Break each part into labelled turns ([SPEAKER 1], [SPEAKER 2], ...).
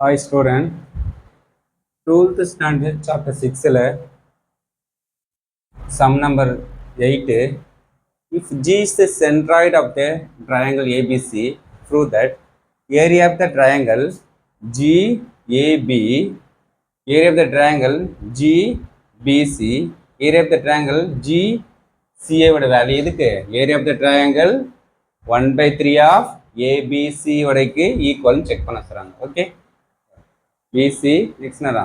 [SPEAKER 1] Hi student, 12th standard chapter 6 sum number 8. If G is the centroid of the triangle ABC, prove that area of the triangle GAB, area of the triangle GBC, area of the triangle GCA ஓட value எதுக்கு area of the triangle 1/3 of ABC வரைக்கு ஈக்குவல்னு check பண்ண சொல்றாங்க. Okay, BC next என்னடா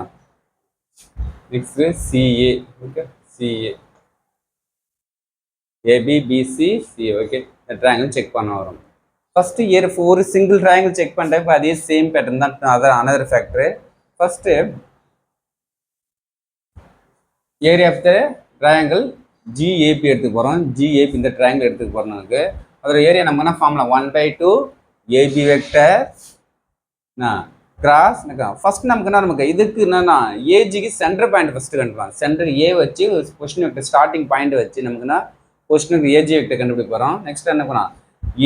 [SPEAKER 1] next CA. okay, CA AB BC CA. okay, இந்த triangle check பண்ண வரும். first year ஒரு single triangle check பண்றப்ப அதே same pattern தான். அதான் another factor. first area of the triangle GAP எடுத்துக்க போறோம். GAP இந்த triangle எடுத்துக்க போறோம். நமக்கு அதோட ஏரியா நம்ம என்ன formula 1/2 AB vector cross first நமக்கு இதுக்கு என்னன்னா ஏஜிக்கு சென்டர் பாயிண்ட் ஃபர்ஸ்ட் கண்டுபிடிக்கலாம். சென்டர் ஏ வச்சு பொசிஷன் வெக்டர் ஸ்டார்டிங் பாயிண்ட் வச்சு நமக்குன்னா பொசிஷனுக்கு ஏஜி வெக்டர் கண்டுபிடிக்க போகிறோம். நெக்ஸ்ட் என்ன பண்ணலாம்,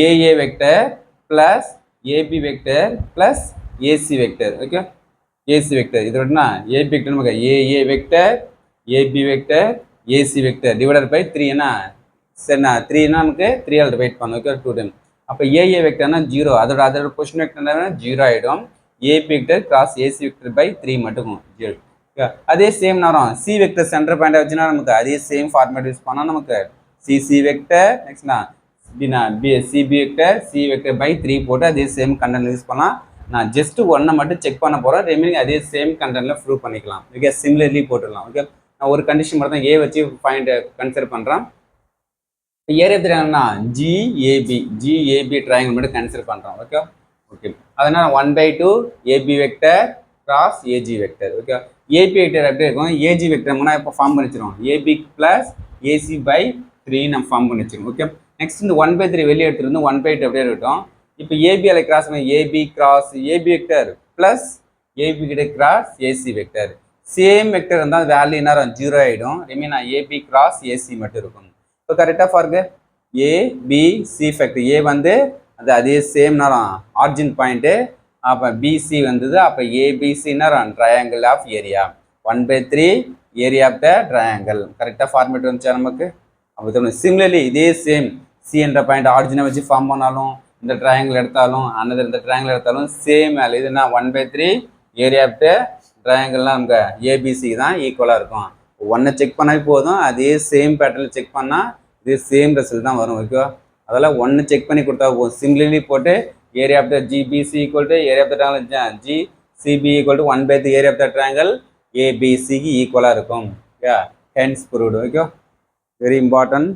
[SPEAKER 1] AA vector plus AB vector plus AC vector. Okay, AC vector இது விடனா ஏபி வெக்டர் நமக்கு AA vector AB vector AC vector divided by 3. என்ன சரிண்ணா 3னா நமக்கு 3ஆல் டிவைட் பண்ணணும். Okay, 2 time. அப்போ ஏஏ வெக்டர்னா 0, அதோட பொசிஷன் வெக்டர்னா 0 ஆகிடும். AB vector cross AC vector by 3 மட்டும் 0. அதே சேம் நேரம் சி வெக்டர் சென்டர் பாயிண்ட் வச்சுன்னா நமக்கு அதே சேம் ஃபார்மேட் யூஸ் பண்ணால் நமக்கு சிசி வெக்டர் நெக்ஸ்ட்னா CB vector C vector by 3 போட்டு அதே சேம் கண்டென்ட் யூஸ் பண்ணலாம். நான் ஜஸ்ட் ஒன்றை மட்டும் செக் பண்ண போகிறேன், ரெமைனிங் அதே சேம் கண்டென்ட்ல ப்ரூவ் பண்ணிக்கலாம். ஓகே, சிமிலர்லி போட்டுடலாம். ஓகே, நான் ஒரு கண்டிஷன் மட்டும் தான் ஏ வச்சு பாயிண்ட் கன்சிடர் பண்ணுறேன். ஏரியா என்னன்னா ஜிஏபி ட்ரையாங்கிள் மட்டும் கன்சிடர் பண்ணுறோம். ஓகே ஓகே, அதனால 1/2 AB vector cross AG vector. Okay, AB vector எப்படி இருக்கும், ஏஜி வெக்டர் முன்னா இப்போ ஃபார்ம் பண்ணிச்சிடும். ஏபி பிளஸ் ஏசி பை 3 நம்ம ஃபார்ம் பண்ணிச்சிடும். ஓகே, நெக்ஸ்ட் இந்த 1/3 வெளியே எடுத்துருந்து 1/2 அப்படியே இருக்கட்டும். இப்போ ஏபியால் கிராஸ் பண்ணி AB cross AB vector plus AB கிட்ட cross AC vector. Same vector இருந்தால் வேல்யூ என்ன 0 ஆகிடும். ரிமைனா ஏபி கிராஸ் ஏசி மட்டும் இருக்கும். இப்போ கரெக்டாக பாருங்க, ஏபிசி ஃபேக்டர் ஏ வந்து அது அதே சேம் நேரம் ஆர்ஜின் பாயிண்ட்டு. அப்போ பிசி வந்தது. அப்போ ஏபிசி நேரம் triangle of area 1/3 area of the triangle. கரெக்டாக ஃபார்மேட் வந்துச்சா நமக்கு. அப்போ சிமிலர்லி இதே சேம் சி என்ற பாயிண்ட் ஆர்ஜினை வச்சு ஃபார்ம் பண்ணாலும் இந்த ட்ரையாங்கிள் எடுத்தாலும் அனதர் இந்த ட்ரையாங்கிள் எடுத்தாலும் சேம் வேல்யூ. இதுனா 1/3 ஏரியா ஆஃப் த ட்ரையாங்கிள்லாம் நமக்கு ஏபிசி தான் ஈக்குவலாக இருக்கும். ஒன்றை செக் பண்ணால் போதும், அதே சேம் பேட்டர்னில் செக் பண்ணால் இது சேம் ரிசல்ட் தான் வரும். ஓகே, அதெல்லாம் ஒன்று செக் பண்ணி கொடுத்தா போதும். சிமிலர்லி போட்டு area of the GBC equal to area of the triangle GCB equal to 1/3 area of the triangle ஏபிசிக்கு ஈக்குவலாக இருக்கும். Hence proved. Okay, very important.